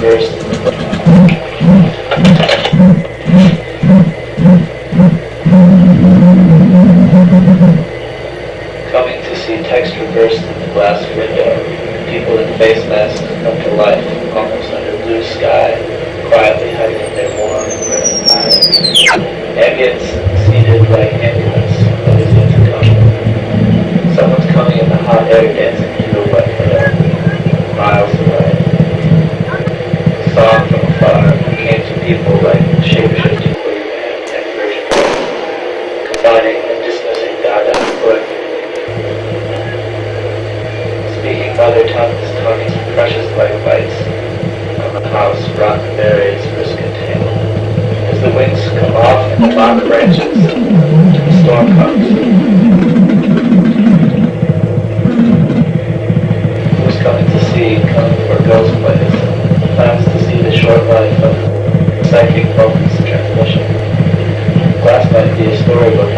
reversed. Coming to see text reversed in the glass window. People in face masks come to life, almost under blue sky, quietly hiding their warm red eyes. Ambience seated like ambulance, but is yet to come. Someone's coming in the hot air, dancing through a wet meadow, miles away. Song from afar came to people like shape-shifting boogeyman and version, combining and dismissing Dada collectively. Speaking mother tongues, Tony's precious white lights on the house, rotten berries, brisk and tail. As the wings come off and the mock branches, the storm comes. Who's coming to see, coming for ghost plays, plans to see the short life of psychic focus transmission. Glass might be a storybook.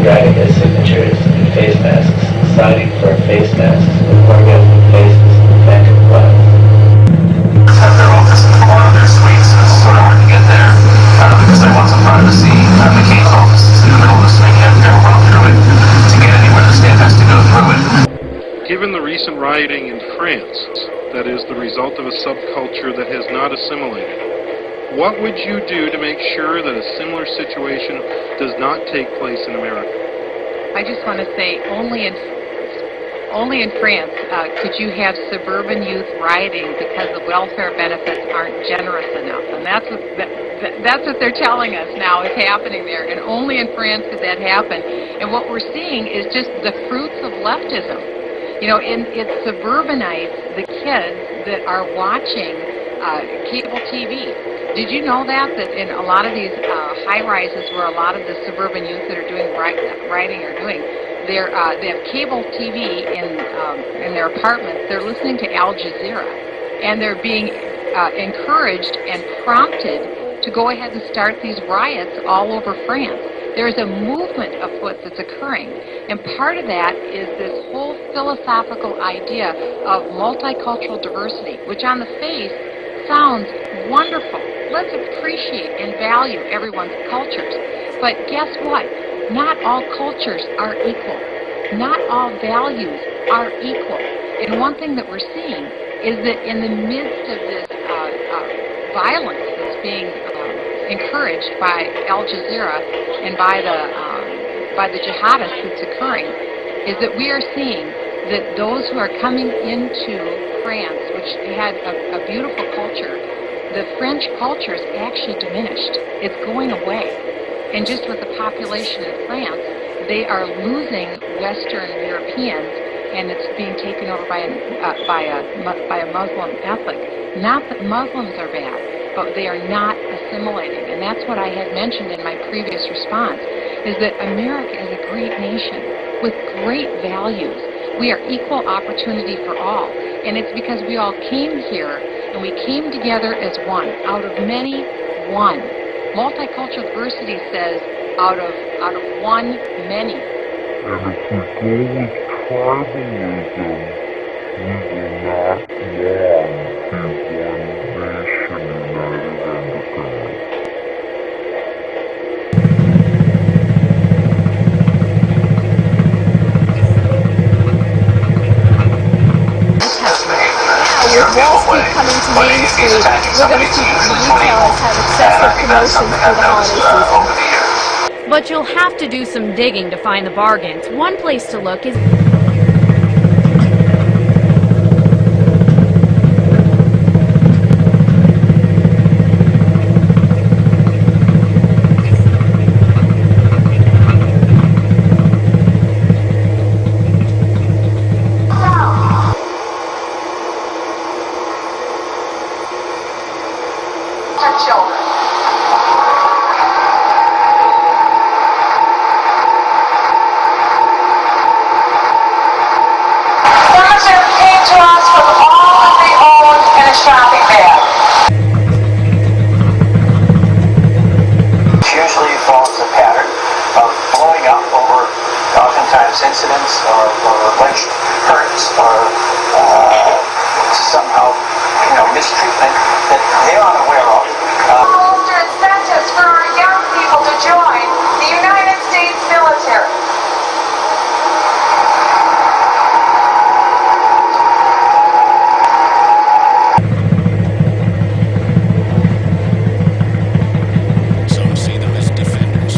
Writing their signatures in face masks, signing for face masks with orgasmic faces and phantom clouds. Have their office in the corner of their suites, and it's sort of hard to get there because they want some privacy. The key's office is in the middle of the swing. You have to run through it to get anywhere. The staff has to go through it. Given the recent rioting in France, that is the result of a subculture that has not assimilated, what would you do to make sure that a similar situation does not take place in America? I just want to say only in France could you have suburban youth rioting because the welfare benefits aren't generous enough. And that's what they're telling us now is happening there. And only in France could that happen. And what we're seeing is just the fruits of leftism. You know, it suburbanites the kids that are watching cable TV. Did you know that in a lot of these high-rises where a lot of the suburban youth that are doing writing are doing, they have cable TV in their apartments. They're listening to Al Jazeera, and they're being encouraged and prompted to go ahead and start these riots all over France. There's a movement afoot that's occurring, and part of that is this whole philosophical idea of multicultural diversity, which on the face sounds wonderful. Let's appreciate and value everyone's cultures. But guess what? Not all cultures are equal. Not all values are equal. And one thing that we're seeing is that in the midst of this violence that's being encouraged by Al Jazeera and by the jihadists that's occurring, is that we are seeing that those who are coming into France, which had a beautiful culture, the French culture is actually diminished. It's going away. And just with the population in France, they are losing Western Europeans, and it's being taken over by a Muslim ethnic. Not that Muslims are bad, but they are not assimilating. And that's what I had mentioned in my previous response, is that America is a great nation with great values. We are equal opportunity for all. And it's because we all came here and we came together as one. Out of many, one. Multicultural diversity says out of one, many. And if we go with tribalism, we will not long be one nation united under God. With Wall Street coming to Main Street, we're going to see the retailers have excessive promotions for the holiday season. But you'll have to do some digging to find the bargains. One place to look is... bad. Usually follows a pattern of blowing up over oftentimes incidents or alleged hurts or somehow, mistreatment that they're unaware of. Rules or incentives for our young people to join the United States military. Some see them as defenders.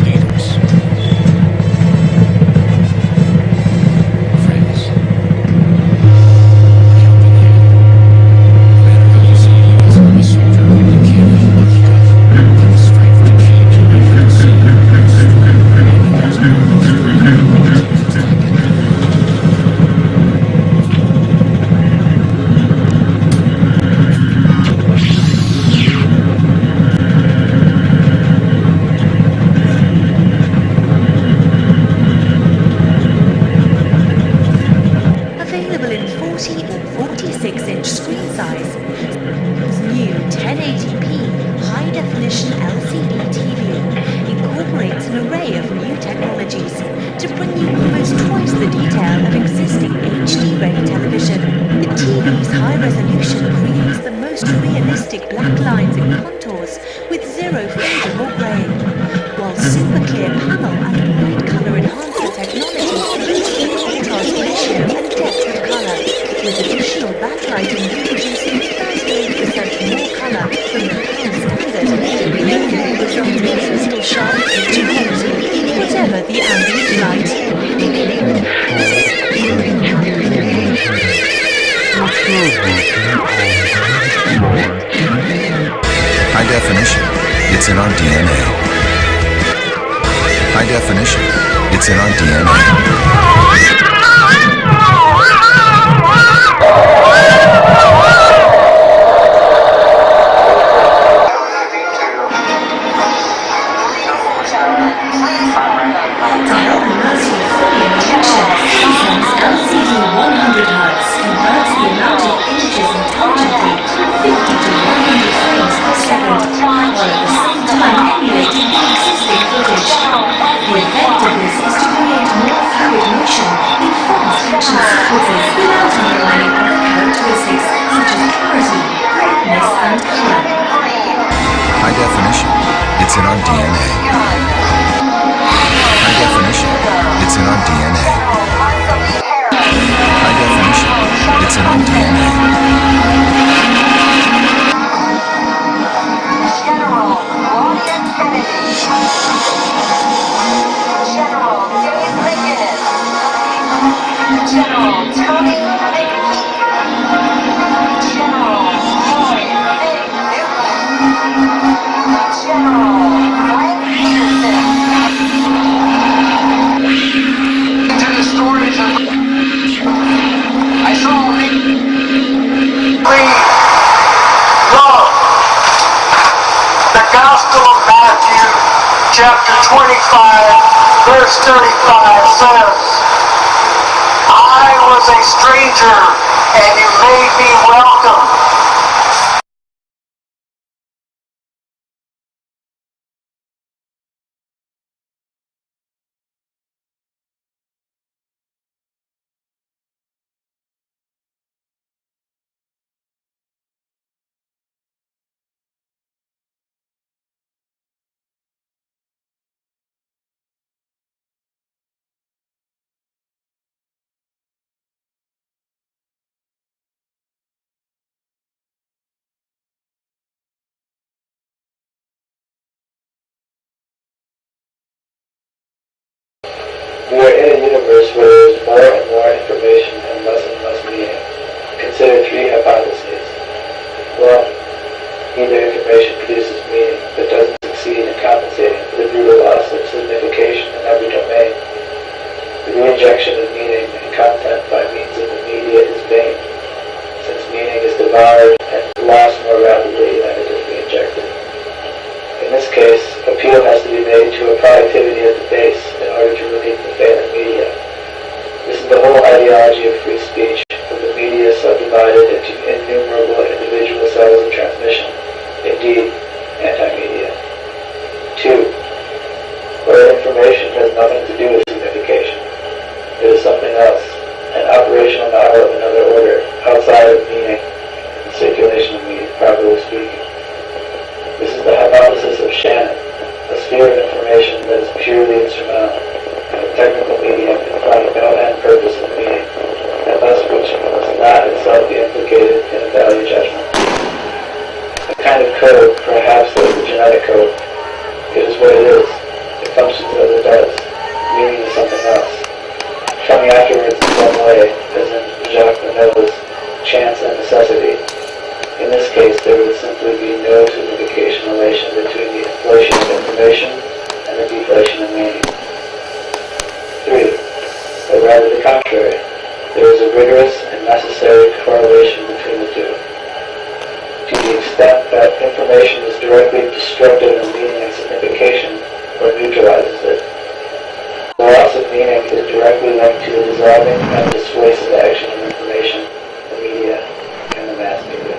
Leaders. Friends. Helping hand. No matter how you see you as a soldier, you can't help but look up. The strength to change and make it see you as strong. And there's no just like it. Available in 40 or 46-inch screen size. New 1080p high-definition LCD TV incorporates an array of new technologies to bring you almost twice the detail of existing HD-ready television. The TV's high resolution creates the most realistic black lines and contours with zero fading or graying, while super clear panel and wide color enhancer technology boosts the contrast ratio and depth of color, with additional backlighting producing 38% more color than the current standard, therefore resulting in crystal sharp picture quality, whatever the ambient light. High definition, it's in our DNA. High definition, it's in our DNA. To help immerse you fully in the action, Pilsen's LCD 100Hz converts the amount of images intelligently from 50 to 100 frames per second, while at the same time emulating the existing footage. The effect of this is to create more fluid motion in fast action sequences without undermining other characteristics such as clarity, brightness, and color. High definition, it's in our DNA. High definition, it's in our DNA. High definition, it's in our DNA. General Claudia Kennedy. General Dave McGinnis. General Tony McKee. General Roy Big Newton. General Frank Peterson. To the stories of I saw love. The Gospel of Matthew, chapter 25, verse 35 says, I was a stranger and you made me welcome. We are in a universe where there is more and more information and less meaning. Consider three hypotheses. 1. Either information produces meaning but doesn't succeed in compensating for the brutal loss of signification in every domain. The reinjection of meaning and content by means of the media is vain, since meaning is devoured and lost more rapidly than it is reinjected. In this case, appeal has to be made to a productivity at the base in order to relieve the failing media. This is is the whole ideology of free speech, with the media subdivided into innumerable individual cells of transmission, indeed, anti-media. 2. Where information has nothing to do with signification. It is something else, an operational model of another order, outside of meaning, and circulation of meaning, properly speaking. This is the hypothesis of Shannon, a sphere of information that is purely instrumental, and a technical medium implying no end purpose of meaning, and thus which must not itself be implicated in a value judgment. A kind of code, perhaps like the genetic code. It is what it is. It functions as it does. Meaning is something else. Coming afterwards in some way, as in Jacques Monod's chance and necessity. In this case, there would simply be no signification relation between the inflation of information and the deflation of meaning. 3. Or rather the contrary, there is a rigorous and necessary correlation between the two. To the extent that information is directly destructive of meaning and signification, or neutralizes it, the loss of meaning is directly linked to the dissolving and dissuasive action of information, the media, and the mass media.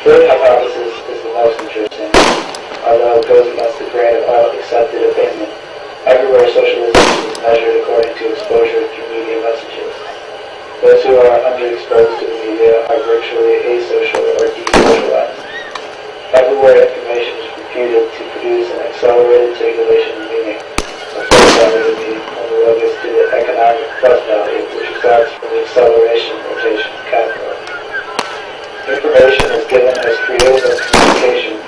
Third hypothesis is the most interesting, although it goes against the grain of all accepted opinion. Everywhere socialization is measured according to exposure through media messages. Those who are underexposed to the media are virtually asocial or desocialized. Everywhere information is reputed to produce an accelerated circulation of meaning, a first value of meaning homologous to the economic plus value, which results from the acceleration rotation category. Information is given as creative of communication.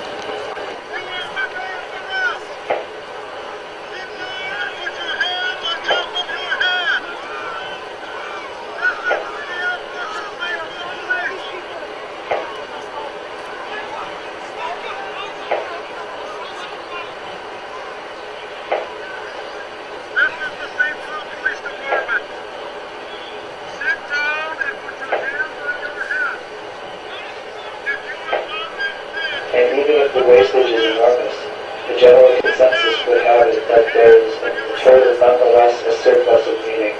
And even if the wastage is enormous, the general consensus would have it that there is nonetheless a surplus of meaning,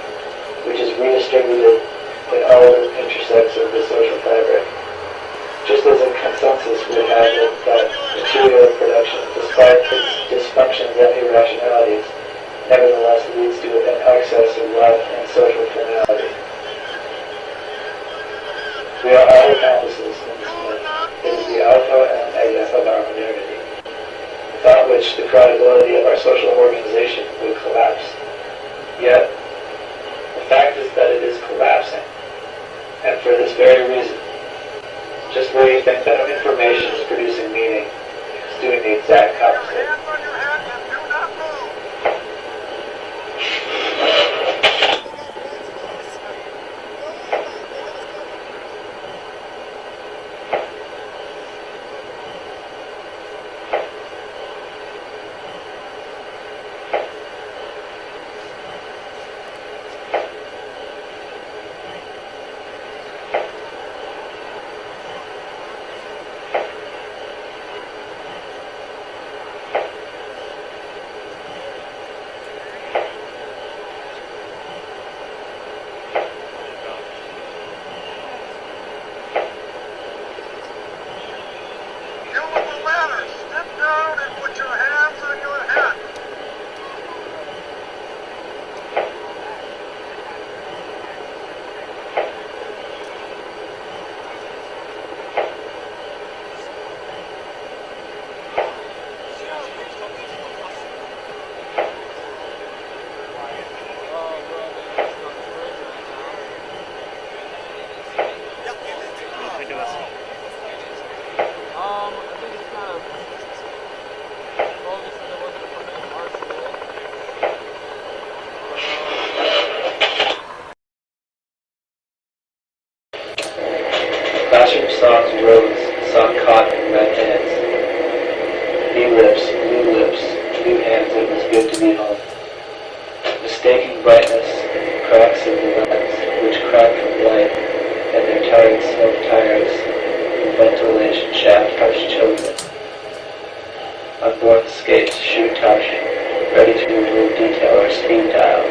which is redistributed in all the intersects of the social fabric. Just as a consensus would have it that material production, despite its dysfunctions and irrationalities, nevertheless leads to an excess of love and social finality. We are all accomplices in this myth. It is the alpha and omega of our modernity, without which the credibility of our social organization would collapse. Yet, the fact is that it is collapsing, and for this very reason. Just where you think that information is producing meaning, it's doing the exact opposite. mistaking brightness in the cracks of the lens, which crack from light, and their tired smoke tires, the ventilation shaft harsh children. Unborn skates shoot touch, ready to remove detail or speed dial.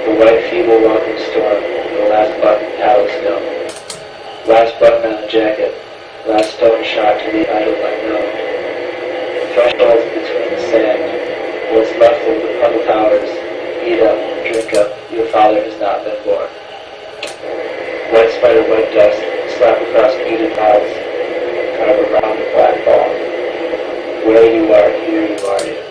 The white feeble welcome storm, the last button paddle snow. Last button on the jacket, last stone shot to the idle unknown. Thresholds between the sand, what's left of the puddle towers. Eat up, drink up, your father has not been born. White spider, white dust, slap across muted mouths, carve around a black ball. Where you are, here you are.